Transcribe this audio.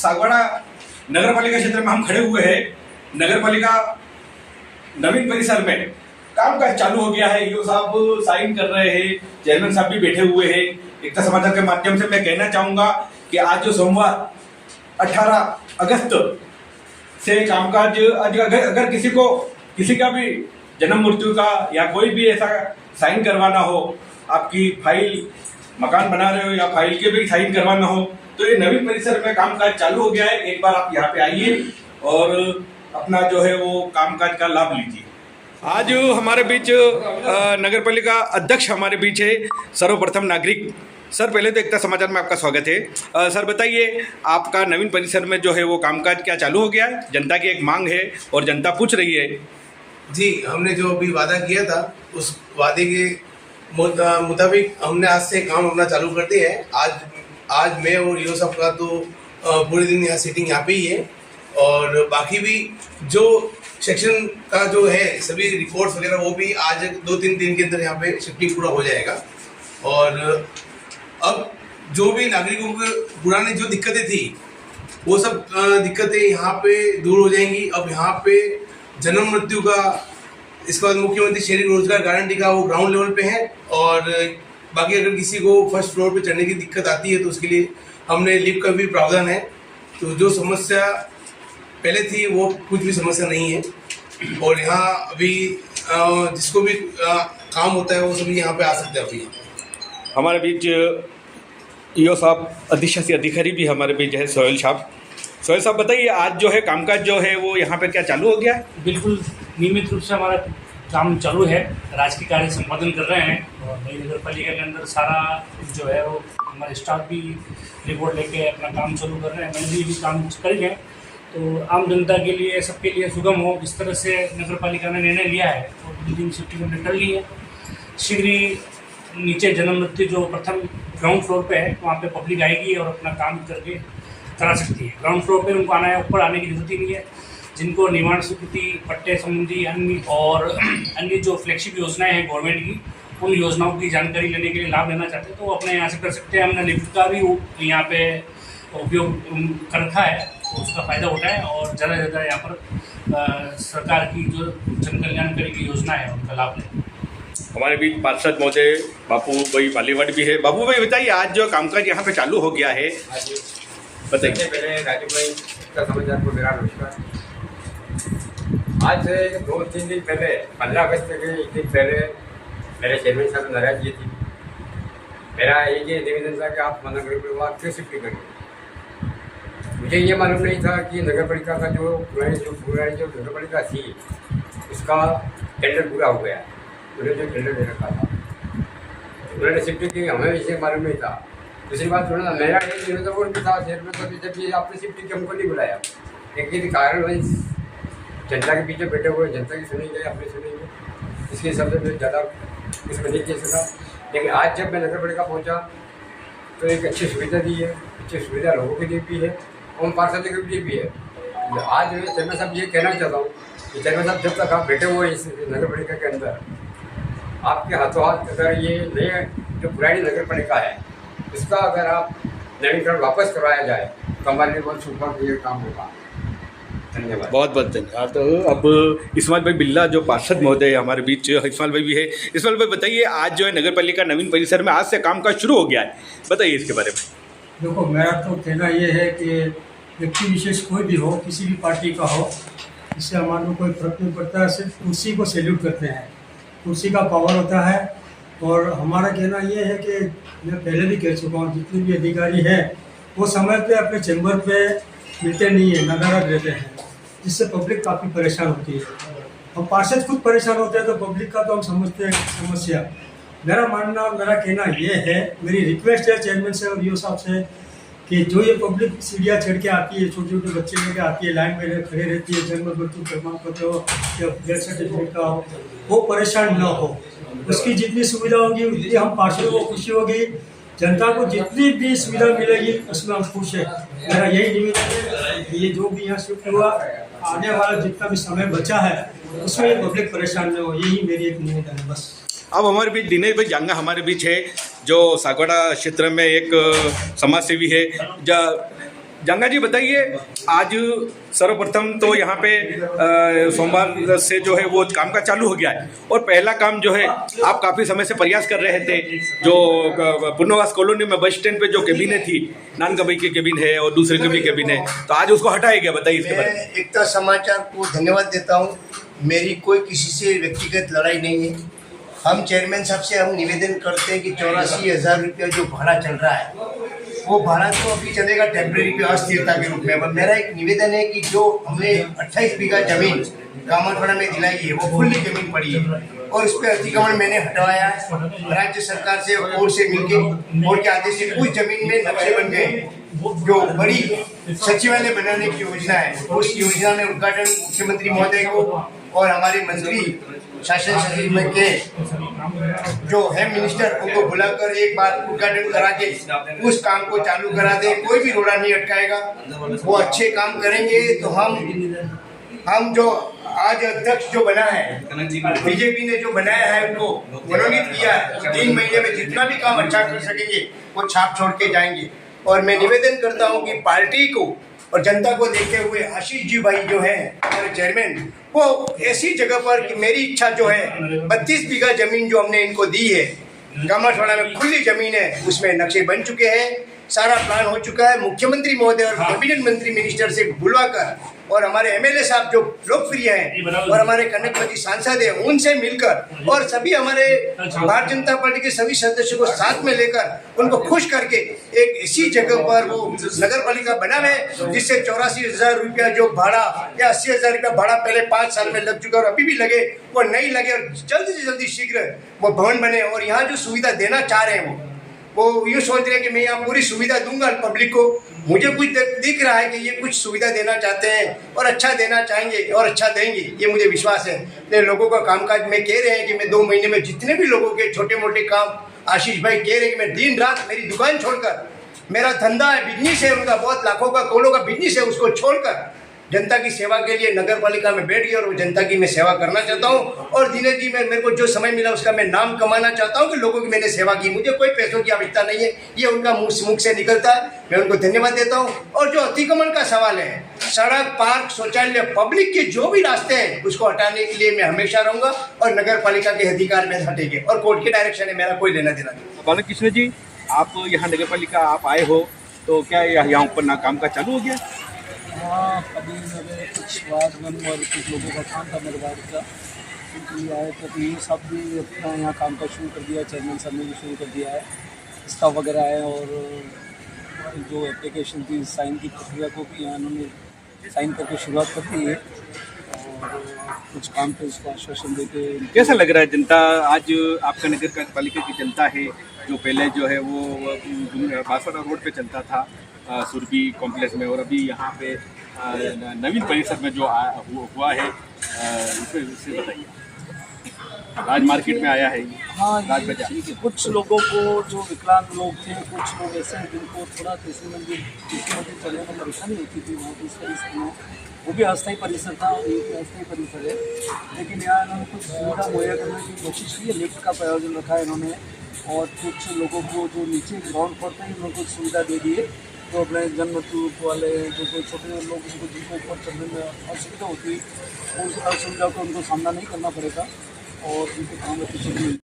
सागवाड़ा नगर पालिका क्षेत्र में हम खड़े हुए हैं। नगर पालिका नवीन परिसर में कामकाज चालू हो गया है। ईओ साहब साइन कर रहे हैं, चेयरमैन साहब भी बैठे हुए हैं। एकता समाचार के माध्यम से मैं कहना चाहूंगा कि आज जो सोमवार 18 अगस्त से कामकाज, अगर किसी का भी जन्म मृत्यु का या कोई भी ऐसा साइन करवाना हो, आपकी फाइल मकान बना रहे हो या फाइल के भी साइन करवाना हो, तो ये नवीन परिसर में कामकाज चालू हो गया है। एक बार आप यहाँ पे आइए और अपना जो है वो कामकाज का लाभ लीजिए। आज हमारे बीच नगर पालिका अध्यक्ष हमारे बीच है, सर्वप्रथम नागरिक। सर, पहले तो एकता समाचार में आपका स्वागत है। सर बताइए, आपका नवीन परिसर में जो है वो कामकाज क्या चालू हो गया है? जनता की एक मांग है और जनता पूछ रही है। जी, हमने जो अभी वादा किया था उस वादे के मुताबिक हमने आज से काम अपना चालू कर दिया है। आज मैं और ईओ साहब का तो पूरे दिन यहाँ सीटिंग यहाँ पे ही है, और बाकी भी जो सेक्शन का जो है सभी रिपोर्ट्स वगैरह वो भी आज 2-3 दिन के अंदर यहाँ पे शिफ्टिंग पूरा हो जाएगा। और अब जो भी नागरिकों के पुरानी जो दिक्कतें थी वो सब दिक्कतें यहाँ पे दूर हो जाएंगी। अब यहाँ पे जन्म मृत्यु का, इसके बाद मुख्यमंत्री शहरी रोजगार गारंटी का वो ग्राउंड लेवल पे है। और बाकी अगर किसी को फर्स्ट फ्लोर पे चढ़ने की दिक्कत आती है तो उसके लिए हमने लिफ्ट का भी प्रावधान है। तो जो समस्या पहले थी वो कुछ भी समस्या नहीं है। और यहाँ अभी जिसको भी काम होता है वो सभी यहाँ पे आ सकते हैं। अभी हमारे बीच ईओ साहब, अधिशासी अधिकारी भी हमारे बीच है, सोहेल साहब बताइए, आज जो है कामकाज जो है वो यहाँ पे क्या चालू हो गया है? बिल्कुल नियमित रूप से हमारा काम चालू है, राजकीय कार्य संपादन कर रहे हैं। और नई नगर पालिका के अंदर सारा जो है वो हमारे स्टाफ भी रिपोर्ट लेके अपना काम चालू कर रहे हैं। मैं भी काम करेंगे तो आम जनता के लिए, सबके लिए सुगम हो, इस तरह से नगर पालिका ने निर्णय लिया है और बिल्डिंग शिफ्टिंग हमने कर ली है। शीघ्र ही नीचे जन्म मृत्यु जो प्रथम ग्राउंड फ्लोर पे है वहाँ पे पब्लिक आएगी और अपना काम करके करा सकती है। ग्राउंड फ्लोर पे उनको आना है, ऊपर आने की जरूरत ही नहीं है। जिनको निर्माण स्वीकृति, पट्टे संबंधी अन्य जो फ्लैगशिप योजनाएं हैं गवर्नमेंट की, उन योजनाओं की जानकारी लेने के लिए, लाभ लेना चाहते हैं तो वो अपने यहाँ से कर सकते हैं। हमने लिफ्ट का भी यहाँ पे उपयोग कर रखा है, तो उसका फ़ायदा उठाएं और ज़्यादा से ज़्यादा यहाँ पर सरकार की जो जन कल्याणकारी की योजना है उनका लाभ लें। हमारे बीच पार्षद महोदय बापू भाई बालीवाड़ भी है। बाबू भाई बताइए, आज जो कामकाज यहाँ पे चालू हो गया है, बताइए। पहले राजू भाई का समाचार को मेरा नमस्कार। आज से 2-3 दिन पहले, 15 अगस्त के एक दिन पहले मेरे चेयरमैन साहब ने नाराज की थी। मेरा एक ये निवेदन था कि आप नगर पालिका क्यों शिफ्ट करेंगे। मुझे ये मालूम नहीं था कि नगर पालिका का जो पुरानी जो नगर पालिका थी उसका टेंडर पूरा हो गया। उन्होंने जो टेंडर दे रखा था उन्होंने शिफ्ट की, हमें इसे मालूम नहीं था। दूसरी बात थोड़ा सा मेरा एक निवेदन भी था चेयरमैन साहब, जब ये आपने शिफ्ट की हमको नहीं बुलाया। लेकिन कारण जनता के पीछे बैठे हुए, जनता की सुनेंगे, अपनी सुनेंगे, इसके हिसाब से मैं ज़्यादा इसमें नहीं कह सका। लेकिन आज जब मैं नगर पालिका पहुँचा तो एक अच्छी सुविधा दी है, अच्छी सुविधा लोगों के लिए भी है और पार्षद के लिए भी है। आज चेयरमैन साहब ये कहना चाहता हूँ कि चेयरमैन साहब जब तक आप बैठे हुए इस नगर पालिका के अंदर, आपके हाथों हाथ अगर ये नए जो पुरानी नगर पालिका है इसका अगर आप नवीनीकरण वापस करवाया जाए तो हमारे लिए बहुत सुपर ये काम होगा। धन्यवाद, बहुत बहुत धन्यवाद। तो अब इस्माइल भाई बिल्ला जो पार्षद महोदय हमारे बीच, इस्माइल भाई भी है। इस्माइल भाई बताइए, आज जो है नगर पालिका नवीन परिसर में आज से कामकाज शुरू हो गया है, बताइए इसके बारे में। देखो, मेरा तो कहना ये है कि व्यक्ति विशेष कोई भी हो, किसी भी पार्टी का हो, इससे हमारे को कोई फर्क नहीं पड़ता। सिर्फ कुर्सी को सैल्यूट करते हैं, कुर्सी का पावर होता है। और हमारा कहना ये है कि मैं पहले भी कह चुका हूँ, जितने भी अधिकारी हैं वो समय पे अपने चैम्बर पे मिलते नहीं है, नदारद रहते हैं, जिससे पब्लिक काफ़ी परेशान होती है। और पार्षद खुद परेशान होते हैं तो पब्लिक का तो हम समझते हैं समस्या। मेरा मानना, मेरा कहना ये है, मेरी रिक्वेस्ट है चेयरमैन से और ईओ साहब से कि जो ये पब्लिक सीढ़ियाँ चढ़ के आती है, छोटे छोटे बच्चे लेके आती है, लाइन में खड़े रहती है, जन्म मृत्यु प्रमाण पत्र हो या डेथ सर्टिफिकेट का हो, वो परेशान न हो। उसकी जितनी सुविधा होगी उतनी हम पार्षदों को खुशी होगी, जनता को जितनी भी सुविधा मिलेगी उसमें हम खुश है। मेरा यही निवेदन है कि ये जो भी यहाँ शिफ्ट हुआ, आने वाला जितना भी समय बचा है उसमें पब्लिक परेशान न हो, यही मेरी एक निवेदन है बस। अब हमारे बीच दिनेश भाई जांगा हमारे बीच है, जो सागवाड़ा क्षेत्र में एक समाज सेवी है। जंगा जी बताइए, आज सर्वप्रथम तो यहाँ पे सोमवार से जो है वो काम का चालू हो गया है और पहला काम जो है आप काफ़ी समय से प्रयास कर रहे थे, जो पुनर्वास कॉलोनी में बस स्टैंड पे जो केबिनें थी, नान कबई की केबिन है और दूसरे की भी केबिन है, तो आज उसको हटाया गया, बताइए इसके बारे में। मैं एकता समाचार को धन्यवाद देता हूँ। मेरी कोई किसी से व्यक्तिगत लड़ाई नहीं है। हम चेयरमैन साहब से हम निवेदन करते हैं कि 84,000 रुपया जो भाड़ा चल रहा है वो भाड़ा तो अभी चलेगा टेम्परेरी पे अस्थिरता के रूप में। मेरा एक निवेदन है कि जो हमने 28 बीघा जमीन कामाठवाड़ा में दिलाई है वो खुली जमीन पड़ी है और उस पर अतिक्रमण मैंने हटवाया है राज्य सरकार से, कोर्ट से मिलके, कोर्ट के आदेश से कुछ जमीन में नक्शे बन गए। जो बड़ी सचिवालय बनाने की योजना है उस योजना में उद्घाटन मुख्यमंत्री महोदय को और हमारे मंत्री शासन सचिव के जो है मिनिस्टर उनको बुलाकर एक बार उद्घाटन करा के उस काम को चालू करा दे। कोई भी रोड़ा नहीं अटकाएगा, वो अच्छे काम करेंगे। तो हम जो आज अध्यक्ष जो बना है, बीजेपी ने जो बनाया है उनको मनोनीत किया है, 3 महीने में जितना भी काम अच्छा कर सकेंगे वो छाप छोड़ के जाएंगे। और मैं निवेदन करता हूँ कि पार्टी को और जनता को देखते हुए आशीष जी भाई जो है हमारे चेयरमैन, वो ऐसी जगह पर कि मेरी इच्छा जो है 32 बीघा जमीन जो हमने इनको दी है, कामाठवाड़ा में खुली जमीन है, उसमें नक्शे बन चुके हैं, सारा प्लान हो चुका है। मुख्यमंत्री महोदय और कैबिनेट मंत्री मिनिस्टर से बुलवाकर और हमारे एमएलए साहब जो लोकप्रिय हैं और हमारे कनकपति सांसद हैं उनसे मिलकर और सभी हमारे भारतीय जनता पार्टी के सभी सदस्यों को साथ में लेकर उनको खुश करके एक ऐसी जगह पर वो नगर पालिका बनावे जिससे 84,000 रुपया जो भाड़ा या 80,000 रुपया भाड़ा पहले 5 साल में लग चुका और अभी भी लगे वो नहीं लगे और जल्दी से जल्दी शीघ्र वो भवन बने। और यहाँ जो सुविधा देना चाह रहे हैं वो यूँ सोच रहे हैं कि मैं यहाँ पूरी सुविधा दूंगा पब्लिक को। मुझे कुछ दिख रहा है कि ये कुछ सुविधा देना चाहते हैं और अच्छा देना चाहेंगे और अच्छा देंगे, ये मुझे विश्वास है। तो लोगों का कामकाज में कह रहे हैं कि मैं 2 महीने में जितने भी लोगों के छोटे मोटे काम, आशीष भाई कह रहे हैं कि मैं दिन रात मेरी दुकान छोड़कर, मेरा धंधा है, बिजनेस है उनका, बहुत लाखों का करोड़ों का बिजनेस है, उसको छोड़कर जनता की सेवा के लिए नगर पालिका में बैठ गया और वो जनता की मैं सेवा करना चाहता हूँ। और दिनेश जी मेरे को जो समय मिला उसका मैं नाम कमाना चाहता हूँ कि लोगों की मैंने सेवा की। मुझे कोई पैसों की आवश्यकता नहीं है, ये उनका मुख से निकलता है, मैं उनको धन्यवाद देता हूँ। और जो अतिक्रमण का सवाल है, सड़क, पार्क, शौचालय, पब्लिक के जो भी रास्ते हैं उसको हटाने के लिए मैं हमेशा रहूँगा और नगर पालिका के अधिकार में हटेंगे और कोर्ट के डायरेक्शन है, मेरा कोई लेना देना नहीं। बालकृष्ण जी, आप यहाँ नगर पालिका आप आए हो तो क्या यहाँ ऊपर ना काम का चालू हो गया? हाँ, अभी मेरे कुछ वार्ड मेंबर और कुछ लोगों का काम था मेरे वार्ड का, उनके लिए आए तो ये सब भी अपना यहाँ काम का शुरू कर दिया, चेयरमैन साहब ने भी शुरू कर दिया है, स्टाफ वगैरह है। और जो एप्लीकेशन थी साइन की प्रक्रिया को भी यहाँ उन्होंने साइन करके शुरुआत कर दी है और कुछ काम पे उसको आश्वासन देके। कैसा लग रहा है जनता आज आपका नगर पालिका की जनता है जो पहले जो है वो बासवाड़ा रोड पे चलता था सुरभि कॉम्प्लेक्स में और अभी यहाँ पे नवीन परिसर में जो हुआ है इससे बताइए। राज मार्केट में आया है हाँ, राज बाजार। ठीक है, कुछ लोगों को जो विकलांग लोग थे, कुछ लोग ऐसे हैं जिनको थोड़ा कृषि मंदिर चलने में परेशानी होती थी, वहाँ इस परिसर में वो भी अस्थायी परिसर था, ये भी अस्थायी परिसर है, लेकिन यहाँ इन्होंने कुछ सुविधा मुहैया करने की कोशिश की है। लिफ्ट का प्रयोजन रखा है इन्होंने और कुछ लोगों को जो नीचे ग्राउंड फ्लोर पर उनको कुछ सुविधा दे दी है, जो अपने जन्म मृत्यु वाले जो कोई छोटे लोग जिनको ऊपर चढ़ने में असुविधा होती है उस असुविधा को उनको सामना नहीं करना पड़ेगा और उनके काम अच्छे चलिए।